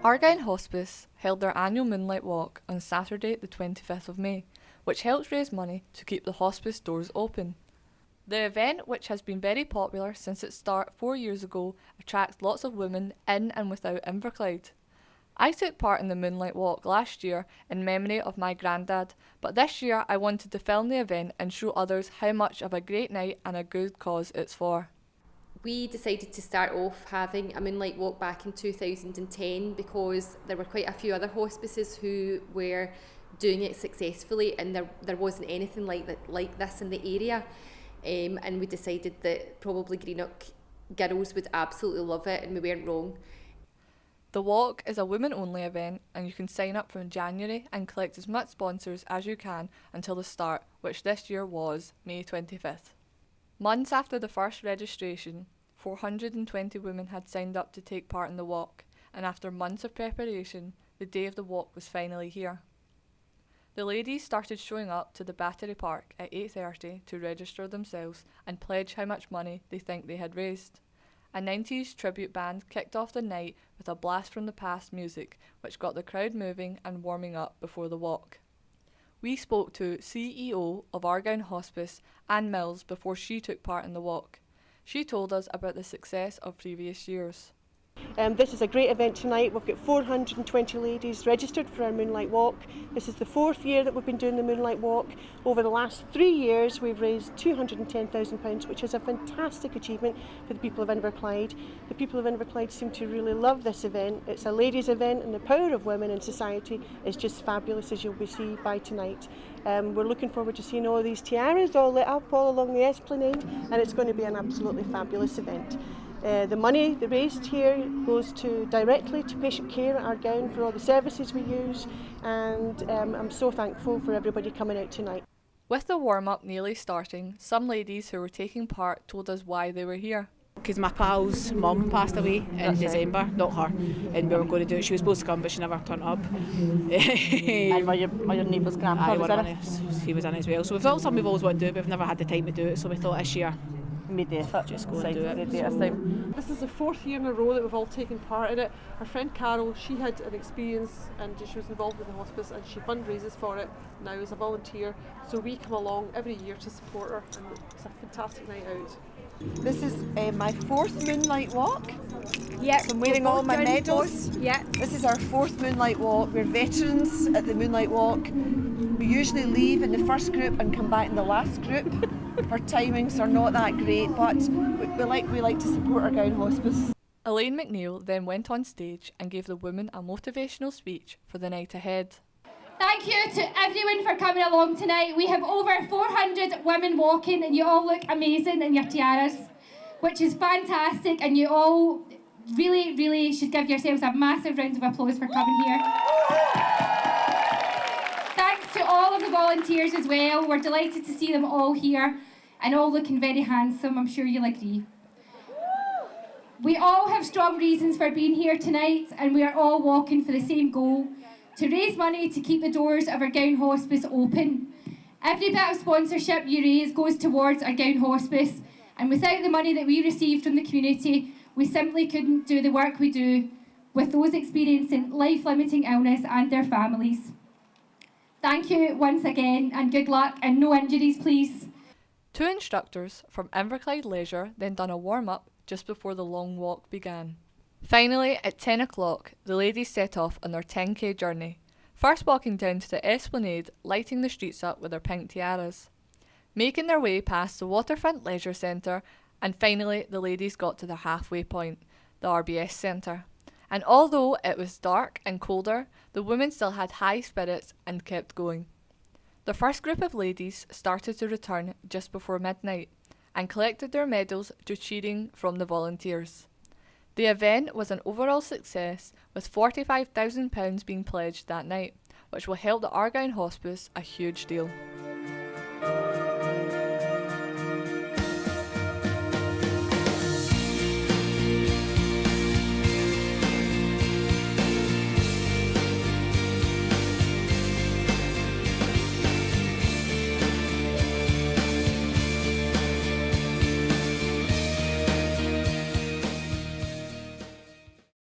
Ardgowan Hospice held their annual Moonlight Walk on Saturday the 25th of May, which helps raise money to keep the hospice doors open. The event, which has been very popular since its start 4 years ago, attracts lots of women in and without Inverclyde. I took part in the Moonlight Walk last year in memory of my granddad, but this year I wanted to film the event and show others how much of a great night and a good cause it's for. We decided to start off having a Moonlight Walk back in 2010 because there were quite a few other hospices who were doing it successfully, and there wasn't anything like this in the area. And we decided that probably Greenock girls would absolutely love it, and we weren't wrong. The walk is a women-only event, and you can sign up from January and collect as much sponsors as you can until the start, which this year was May 25th. Months after the first registration, 420 women had signed up to take part in the walk, and after months of preparation, the day of the walk was finally here. The ladies started showing up to the Battery Park at 8:30 to register themselves and pledge how much money they think they had raised. A 90s tribute band kicked off the night with a blast from the past music, which got the crowd moving and warming up before the walk. We spoke to CEO of Ardgowan Hospice, Anne Mills, before she took part in the walk. She told us about the success of previous years. This is a great event tonight. We've got 420 ladies registered for our Moonlight Walk. This is the 4th year that we've been doing the Moonlight Walk. Over the last 3 years we've raised £210,000, which is a fantastic achievement for the people of Inverclyde. The people of Inverclyde seem to really love this event. It's a ladies' event, and the power of women in society is just fabulous, as you'll see by tonight. We're looking forward to seeing all these tiaras all lit up all along the esplanade, and it's going to be an absolutely fabulous event. The money they raised here goes directly to patient care at Ardgowan for all the services we use, and I'm so thankful for everybody coming out tonight. With the warm-up nearly starting, some ladies who were taking part told us why they were here. Because my pal's mum passed away in December, not her, and we were going to do it. She was supposed to come, but she never turned up. And were your neighbour's grandpa was in it? He was in as well. So we thought something we've always wanted to do, but we've never had the time to do it, so we thought this year made the effort, just go and do it. This is the 4th year in a row that we've all taken part in it. Our friend Carol, she had an experience and she was involved with the hospice, and she fundraises for it now as a volunteer, so we come along every year to support her, and it's a fantastic night out. This is my 4th Moonlight Walk. Yep. So I'm wearing all my medals. Yeah. This is our 4th Moonlight Walk. We're veterans at the Moonlight Walk. We usually leave in the first group and come back in the last group. Our timings are not that great, but we like to support our Ardgowan Hospice. Elaine McNeil then went on stage and gave the women a motivational speech for the night ahead. Thank you to everyone for coming along tonight. We have over 400 women walking, and you all look amazing in your tiaras, which is fantastic, and you all really should give yourselves a massive round of applause for coming here. Thanks to all of the volunteers as well. We're delighted to see them all here and all looking very handsome. I'm sure you'll agree. We all have strong reasons for being here tonight, and we are all walking for the same goal: to raise money to keep the doors of Ardgowan Hospice open. Every bit of sponsorship you raise goes towards Ardgowan Hospice, and without the money that we receive from the community, we simply couldn't do the work we do with those experiencing life-limiting illness and their families. Thank you once again, and good luck, and no injuries please. 2 instructors from Inverclyde Leisure then done a warm-up just before the long walk began. Finally, at 10 o'clock, the ladies set off on their 10k journey, first walking down to the esplanade, lighting the streets up with their pink tiaras, making their way past the Waterfront Leisure Centre, and finally the ladies got to their halfway point, the RBS Centre. And although it was dark and colder, the women still had high spirits and kept going. The first group of ladies started to return just before midnight and collected their medals to cheering from the volunteers. The event was an overall success, with £45,000 being pledged that night, which will help the Ardgowan Hospice a huge deal.